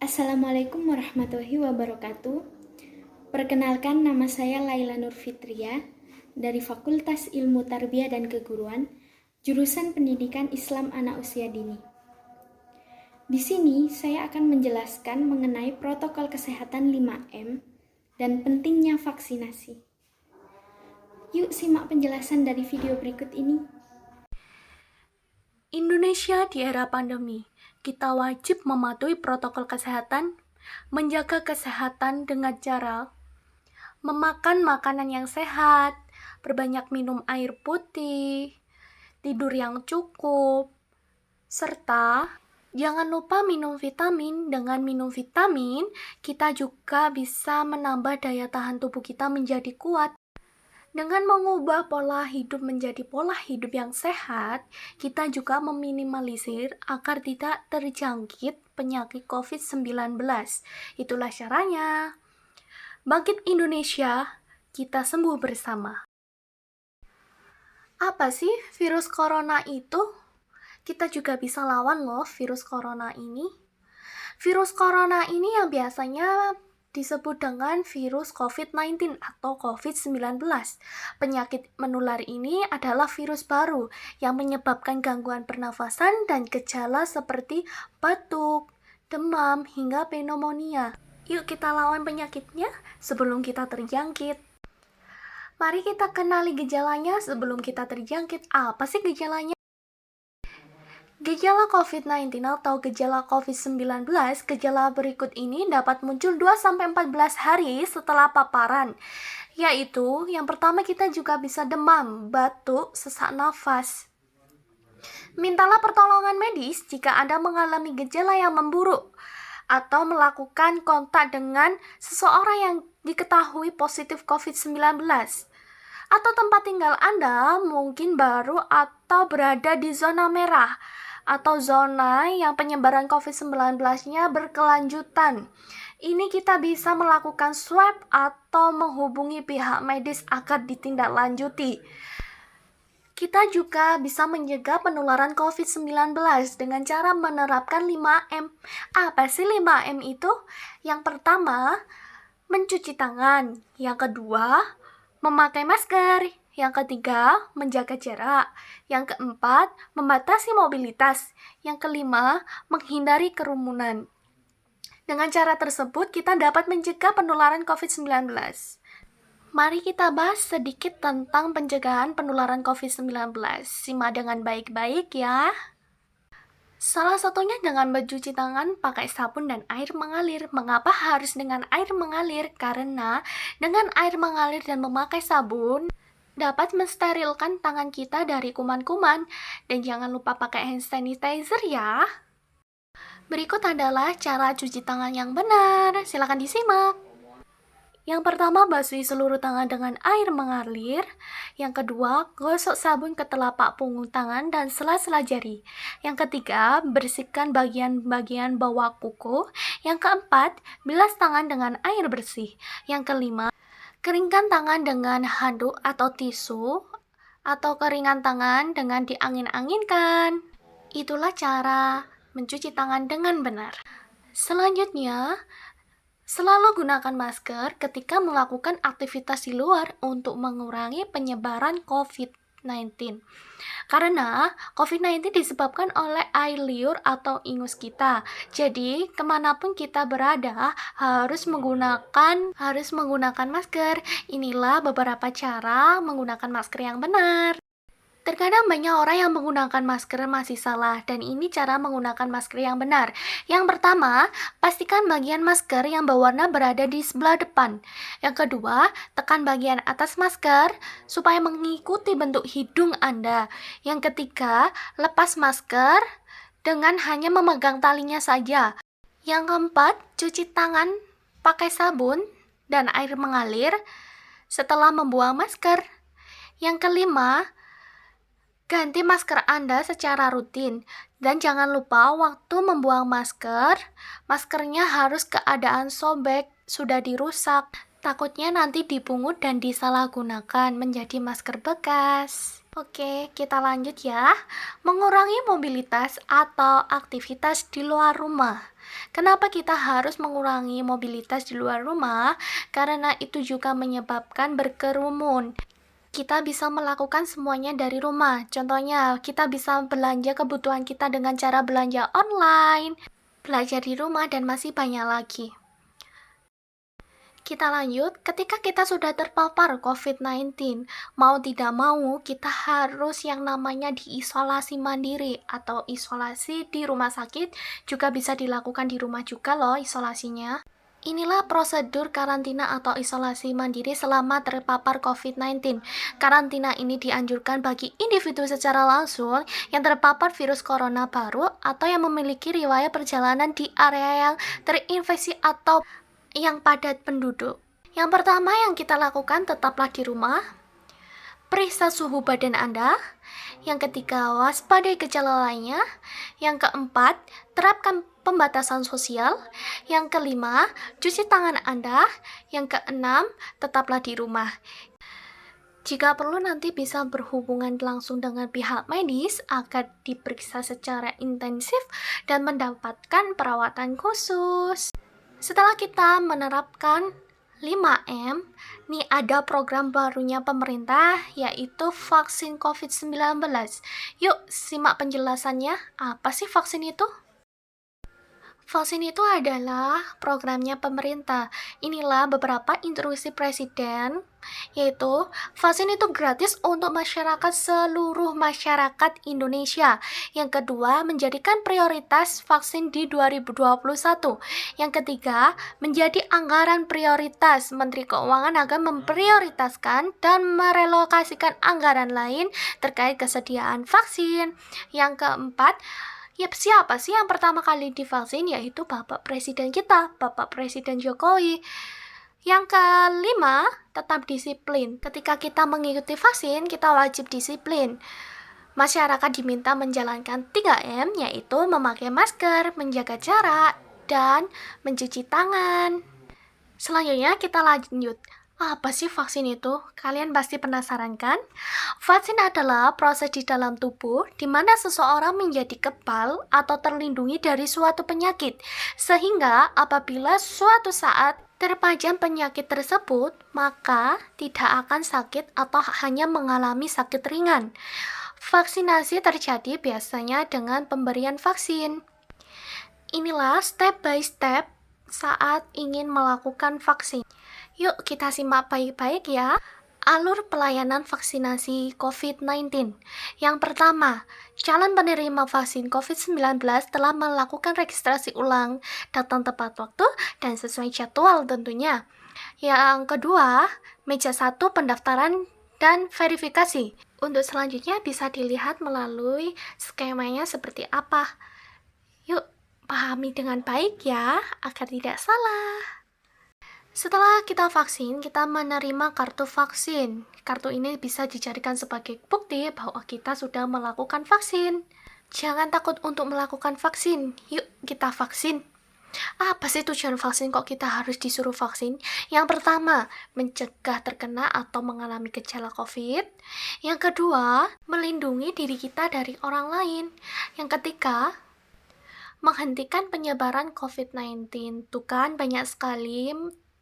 Assalamualaikum warahmatullahi wabarakatuh. Perkenalkan, nama saya Laila Nur Fitria dari Fakultas Ilmu Tarbiyah dan Keguruan, jurusan Pendidikan Islam Anak Usia Dini. Di sini saya akan menjelaskan mengenai protokol kesehatan 5M dan pentingnya vaksinasi. Yuk simak penjelasan dari video berikut ini. Indonesia di era pandemi, kita wajib mematuhi protokol kesehatan, menjaga kesehatan dengan cara memakan makanan yang sehat, berbanyak minum air putih, tidur yang cukup, serta jangan lupa minum vitamin. Dengan minum vitamin, kita juga bisa menambah daya tahan tubuh kita menjadi kuat. Dengan mengubah pola hidup menjadi pola hidup yang sehat, kita juga meminimalisir agar tidak terjangkit penyakit COVID-19. Itulah caranya. Bangkit Indonesia, kita sembuh bersama. Apa sih virus corona itu? Kita juga bisa lawan loh virus corona ini. Virus corona ini yang biasanya disebut dengan virus COVID-19 atau COVID-19. Penyakit menular ini adalah virus baru yang menyebabkan gangguan pernafasan dan gejala seperti batuk, demam, hingga pneumonia. Yuk kita lawan penyakitnya sebelum kita terjangkit. Mari kita kenali gejalanya sebelum kita terjangkit. Apa sih gejalanya? Gejala COVID-19 atau gejala COVID-19, gejala berikut ini dapat muncul 2-14 hari setelah paparan, yaitu yang pertama kita juga bisa demam, batuk, sesak nafas. Mintalah pertolongan medis jika Anda mengalami gejala yang memburuk atau melakukan kontak dengan seseorang yang diketahui positif COVID-19. Atau tempat tinggal Anda mungkin baru atau berada di zona merah atau zona yang penyebaran COVID-19-nya berkelanjutan. Ini kita bisa melakukan swab atau menghubungi pihak medis agar ditindaklanjuti. Kita juga bisa mencegah penularan COVID-19 dengan cara menerapkan 5M. Apa sih 5M itu? Yang pertama, mencuci tangan. Yang kedua, memakai masker. Yang ketiga, menjaga jarak. Yang keempat, membatasi mobilitas. Yang kelima, menghindari kerumunan. Dengan cara tersebut, kita dapat mencegah penularan COVID-19. Mari kita bahas sedikit tentang pencegahan penularan COVID-19. Simak dengan baik-baik ya. Salah satunya dengan mencuci tangan pakai sabun dan air mengalir. Mengapa harus dengan air mengalir? Karena dengan air mengalir dan memakai sabun dapat mensterilkan tangan kita dari kuman-kuman. Dan jangan lupa pakai hand sanitizer ya. Berikut adalah cara cuci tangan yang benar. Silakan disimak. Yang pertama, basuhi seluruh tangan dengan air mengalir. Yang kedua, gosok sabun ke telapak punggung tangan dan sela-sela jari. Yang ketiga, bersihkan bagian-bagian bawah kuku. Yang keempat, bilas tangan dengan air bersih. Yang kelima, keringkan tangan dengan handuk atau tisu, atau keringan tangan dengan diangin-anginkan. Itulah cara mencuci tangan dengan benar. Selanjutnya, selalu gunakan masker ketika melakukan aktivitas di luar untuk mengurangi penyebaran COVID-19. Karena COVID-19 disebabkan oleh air liur atau ingus kita. Jadi, kemanapun kita berada harus menggunakan masker. Inilah beberapa cara menggunakan masker yang benar. Terkadang banyak orang yang menggunakan masker masih salah, dan ini cara menggunakan masker yang benar. Yang pertama, pastikan bagian masker yang berwarna berada di sebelah depan. Yang kedua, tekan bagian atas masker supaya mengikuti bentuk hidung Anda. Yang ketiga, lepas masker dengan hanya memegang talinya saja. Yang keempat, cuci tangan pakai sabun dan air mengalir setelah membuang masker. Yang kelima, ganti masker Anda secara rutin. Dan jangan lupa waktu membuang masker, maskernya harus keadaan sobek, sudah dirusak. Takutnya nanti dipungut dan disalahgunakan menjadi masker bekas. Oke, kita lanjut ya. Mengurangi mobilitas atau aktivitas di luar rumah. Kenapa kita harus mengurangi mobilitas di luar rumah? Karena itu juga menyebabkan berkerumun. Kita bisa melakukan semuanya dari rumah. Contohnya, kita bisa belanja kebutuhan kita dengan cara belanja online, belajar di rumah, dan masih banyak lagi. Kita lanjut, ketika kita sudah terpapar COVID-19, mau tidak mau kita harus yang namanya diisolasi mandiri atau isolasi di rumah sakit, juga bisa dilakukan di rumah juga loh isolasinya. Inilah prosedur karantina atau isolasi mandiri selama terpapar COVID-19. Karantina ini dianjurkan bagi individu secara langsung yang terpapar virus corona baru atau yang memiliki riwayat perjalanan di area yang terinfeksi atau yang padat penduduk. Yang pertama yang kita lakukan, tetaplah di rumah. Periksa suhu badan Anda. Yang ketiga, waspadai gejala lainnya. Yang keempat, terapkan pembatasan sosial. Yang kelima, cuci tangan Anda. Yang keenam, tetaplah di rumah. Jika perlu nanti bisa berhubungan langsung dengan pihak medis agar diperiksa secara intensif dan mendapatkan perawatan khusus. Setelah kita menerapkan 5M, nih ada program barunya pemerintah yaitu vaksin COVID-19. Yuk simak penjelasannya, apa sih vaksin itu? Vaksin itu adalah programnya pemerintah. Inilah beberapa instruksi presiden, yaitu vaksin itu gratis untuk masyarakat seluruh masyarakat Indonesia. Yang kedua, menjadikan prioritas vaksin di 2021. Yang ketiga, menjadi anggaran prioritas. Menteri Keuangan akan memprioritaskan dan merelokasikan anggaran lain terkait kesediaan vaksin. Yang keempat, siapa sih yang pertama kali divaksin? Yaitu Bapak Presiden kita, Bapak Presiden Jokowi. Yang kelima, tetap disiplin. Ketika kita mengikuti vaksin, kita wajib disiplin. Masyarakat diminta menjalankan 3M, yaitu memakai masker, menjaga jarak, dan mencuci tangan. Selanjutnya kita lanjut. Apa sih vaksin itu? Kalian pasti penasaran kan? Vaksin adalah proses di dalam tubuh di mana seseorang menjadi kebal atau terlindungi dari suatu penyakit. Sehingga apabila suatu saat terpajang penyakit tersebut, maka tidak akan sakit atau hanya mengalami sakit ringan. Vaksinasi terjadi biasanya dengan pemberian vaksin. Inilah step by step saat ingin melakukan vaksin. Yuk kita simak baik-baik ya. Alur pelayanan vaksinasi COVID-19. Yang pertama, calon penerima vaksin COVID-19 telah melakukan registrasi ulang, datang tepat waktu dan sesuai jadwal tentunya. Yang kedua, meja 1 pendaftaran dan verifikasi. Untuk selanjutnya bisa dilihat melalui skemanya seperti apa. Yuk, pahami dengan baik ya, agar tidak salah. Setelah kita vaksin, kita menerima kartu vaksin. Kartu ini bisa dijadikan sebagai bukti bahwa kita sudah melakukan vaksin. Jangan takut untuk melakukan vaksin. Yuk, kita vaksin. Apa sih tujuan vaksin kok kita harus disuruh vaksin? Yang pertama, mencegah terkena atau mengalami gejala COVID. Yang kedua, melindungi diri kita dari orang lain. Yang ketiga, menghentikan penyebaran COVID-19. Tuh kan banyak sekali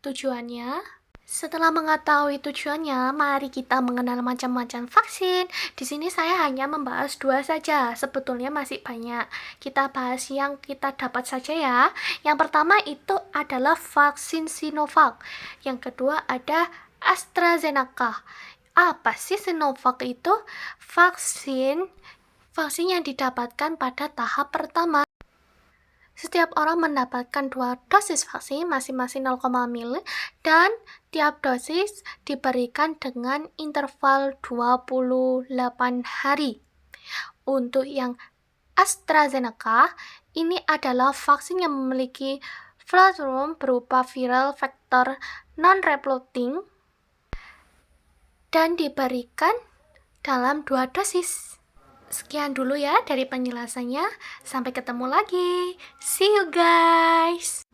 tujuannya. Setelah mengetahui tujuannya, mari kita mengenal macam-macam vaksin. Di sini saya hanya membahas 2 saja. Sebetulnya masih banyak. Kita bahas yang kita dapat saja ya. Yang pertama itu adalah vaksin Sinovac. Yang kedua ada AstraZeneca. Apa sih Sinovac itu? Vaksin yang didapatkan pada tahap pertama. Setiap orang mendapatkan 2 dosis vaksin masing-masing 0,5 ml dan tiap dosis diberikan dengan interval 28 hari. Untuk yang AstraZeneca, ini adalah vaksin yang memiliki platform berupa viral vector non-replicating dan diberikan dalam 2 dosis. Sekian dulu ya dari penjelasannya. Sampai ketemu lagi. See you guys.